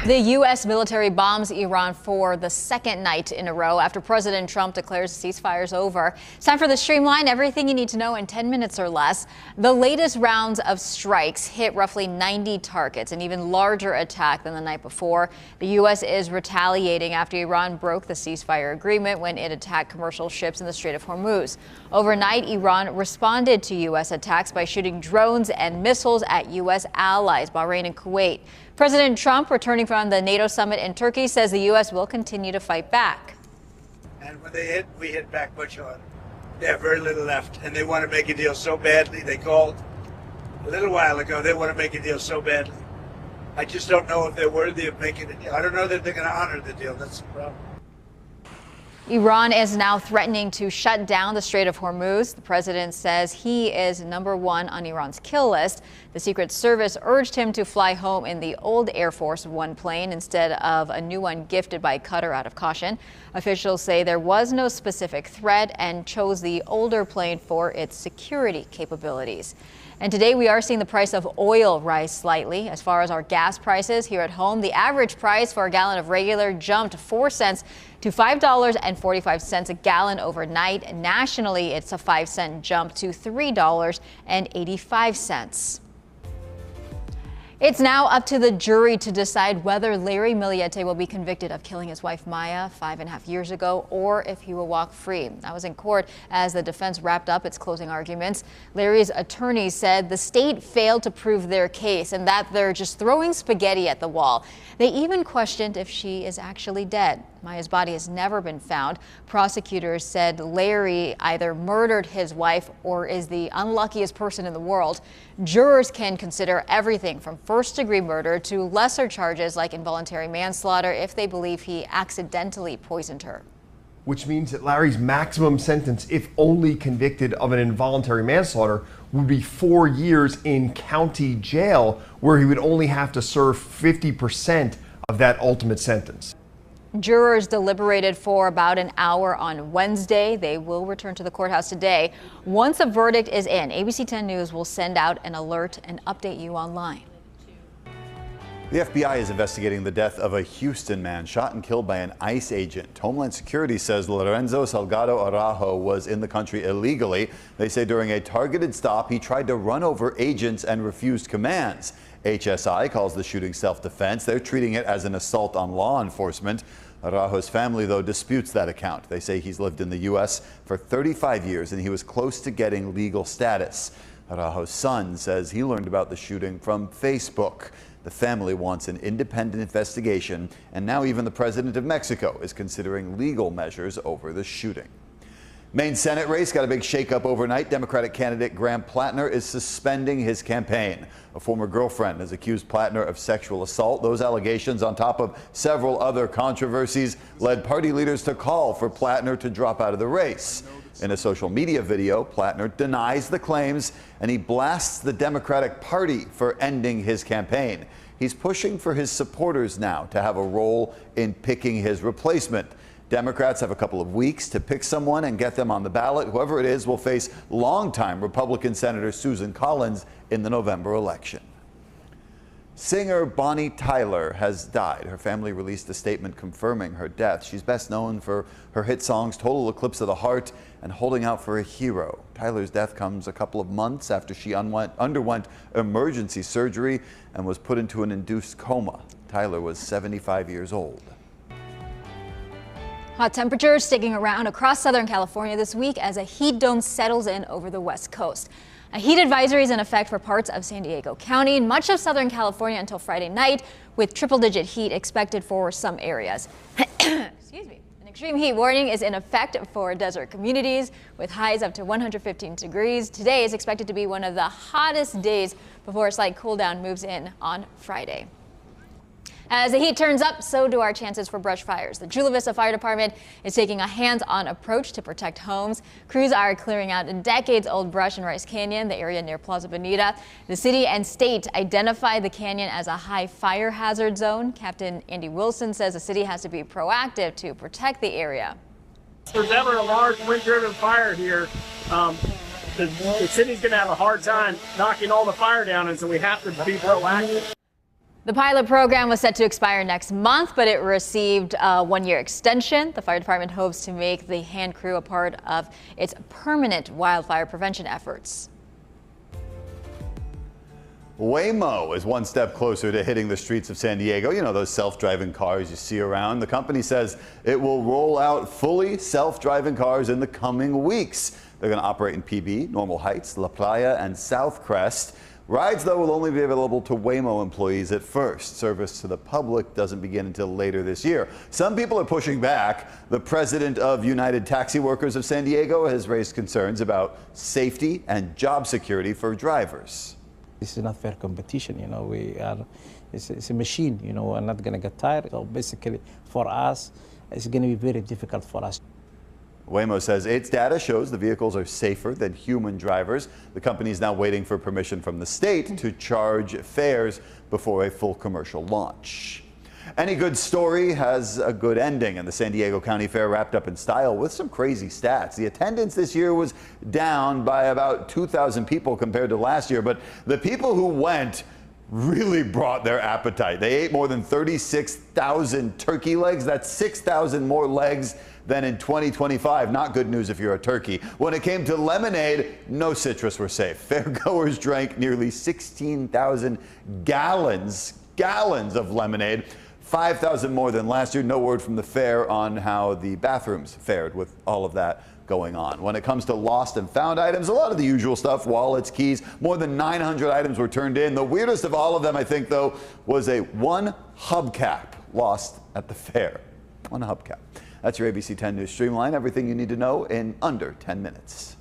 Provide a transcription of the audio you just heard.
The U.S. military bombs Iran for the second night in a row after President Trump declares the ceafire's over. It's time for the Streamline, everything you need to know in 10 minutes or less. The latest rounds of strikes hit roughly 90 targets, an even larger attack than the night before. The U.S. is retaliating after Iran broke the ceasefire agreement when it attacked commercial ships in the Strait of Hormuz. Overnight, Iran responded to U.S. attacks by shooting drones and missiles at U.S. allies, Bahrain and Kuwait. President Trump, returning from the NATO summit in Turkey, says the U.S. will continue to fight back. And when they hit, we hit back much harder. They have very little left, and they want to make a deal so badly. They called a little while ago. They want to make a deal so badly. I just don't know if they're worthy of making a deal. I don't know that they're going to honor the deal. That's the problem. Iran is now threatening to shut down the Strait of Hormuz. The president says he is #1 on Iran's kill list. The Secret Service urged him to fly home in the old Air Force One plane instead of a new one gifted by Qatar out of caution. Officials say there was no specific threat and chose the older plane for its security capabilities. And today we are seeing the price of oil rise slightly. As far as our gas prices here at home, the average price for a gallon of regular jumped 4 cents to $5.45 a gallon overnight. Nationally, it's a 5-cent jump to $3.85. It's now up to the jury to decide whether Larry Miliete will be convicted of killing his wife Maya 5.5 years ago, or if he will walk free. I was in court as the defense wrapped up its closing arguments. Larry's attorney said the state failed to prove their case and that they're just throwing spaghetti at the wall. They even questioned if she is actually dead. Maya's body has never been found. Prosecutors said Larry either murdered his wife or is the unluckiest person in the world. Jurors can consider everything from first-degree murder to lesser charges like involuntary manslaughter if they believe he accidentally poisoned her. Which means that Larry's maximum sentence, if only convicted of an involuntary manslaughter, would be 4 years in county jail, where he would only have to serve 50% of that ultimate sentence. Jurors deliberated for about an hour on Wednesday. They will return to the courthouse today. Once a verdict is in, ABC 10 News will send out an alert and update you online. The FBI is investigating the death of a Houston man shot and killed by an ICE agent. Homeland Security says Lorenzo Salgado Araujo was in the country illegally. They say during a targeted stop, he tried to run over agents and refused commands. HSI calls the shooting self-defense. They're treating it as an assault on law enforcement. Araujo's family, though, disputes that account. They say he's lived in the U.S. for 35 years and he was close to getting legal status. Araujo's son says he learned about the shooting from Facebook. The family wants an independent investigation, and now even the president of Mexico is considering legal measures over the shooting. Maine Senate race got a big shakeup overnight. Democratic candidate Graham Plattner is suspending his campaign. A former girlfriend has accused Plattner of sexual assault. Those allegations, on top of several other controversies, led party leaders to call for Plattner to drop out of the race. In a social media video, Plattner denies the claims and he blasts the Democratic Party for ending his campaign. He's pushing for his supporters now to have a role in picking his replacement. Democrats have a couple of weeks to pick someone and get them on the ballot. Whoever it is will face longtime Republican Senator Susan Collins in the November election. Singer Bonnie Tyler has died. Her family released a statement confirming her death. She's best known for her hit songs Total Eclipse of the Heart and Holding Out for a Hero. Tyler's death comes a couple of months after she underwent emergency surgery and was put into an induced coma. Tyler was 75 years old. Hot temperatures sticking around across Southern California this week as a heat dome settles in over the West Coast. A heat advisory is in effect for parts of San Diego County and much of Southern California until Friday night, with triple-digit heat expected for some areas. Excuse me. An extreme heat warning is in effect for desert communities with highs up to 115 degrees. Today is expected to be one of the hottest days before a slight cool down moves in on Friday. As the heat turns up, so do our chances for brush fires. The Chula Vista Fire Department is taking a hands-on approach to protect homes. Crews are clearing out decades-old brush in Rice Canyon, the area near Plaza Bonita. The city and state identified the canyon as a high fire hazard zone. Captain Andy Wilson says the city has to be proactive to protect the area. If there's ever a large wind-driven fire here, the city's going to have a hard time knocking all the fire down, and so we have to be proactive. The pilot program was set to expire next month, but it received a one-year extension. The fire department hopes to make the hand crew a part of its permanent wildfire prevention efforts. Waymo is one step closer to hitting the streets of San Diego. You know, those self-driving cars you see around. The company says it will roll out fully self-driving cars in the coming weeks. They're going to operate in PB, Normal Heights, La Playa, and South Crest. Rides, though, will only be available to Waymo employees at first. Service to the public doesn't begin until later this year. Some people are pushing back. The president of United Taxi Workers of San Diego has raised concerns about safety and job security for drivers. This is not fair competition, you know, it's a machine, you know, we're not going to get tired. So basically, for us, it's going to be very difficult for us. Waymo says its data shows the vehicles are safer than human drivers. The company is now waiting for permission from the state to charge fares before a full commercial launch. Any good story has a good ending, and the San Diego County Fair wrapped up in style with some crazy stats. The attendance this year was down by about 2,000 people compared to last year, but the people who went really brought their appetite. They ate more than 36,000 turkey legs. That's 6,000 more legs than in 2025. Not good news if you're a turkey. When it came to lemonade, no citrus were safe. Fairgoers drank nearly 16,000 gallons of lemonade. 5,000 more than last year. No word from the fair on how the bathrooms fared with all of that going on. When it comes to lost and found items, a lot of the usual stuff, wallets, keys, more than 900 items were turned in. The weirdest of all of them, I think, though, was one hubcap lost at the fair. One hubcap. That's your ABC 10 News Streamline. Everything you need to know in under 10 minutes.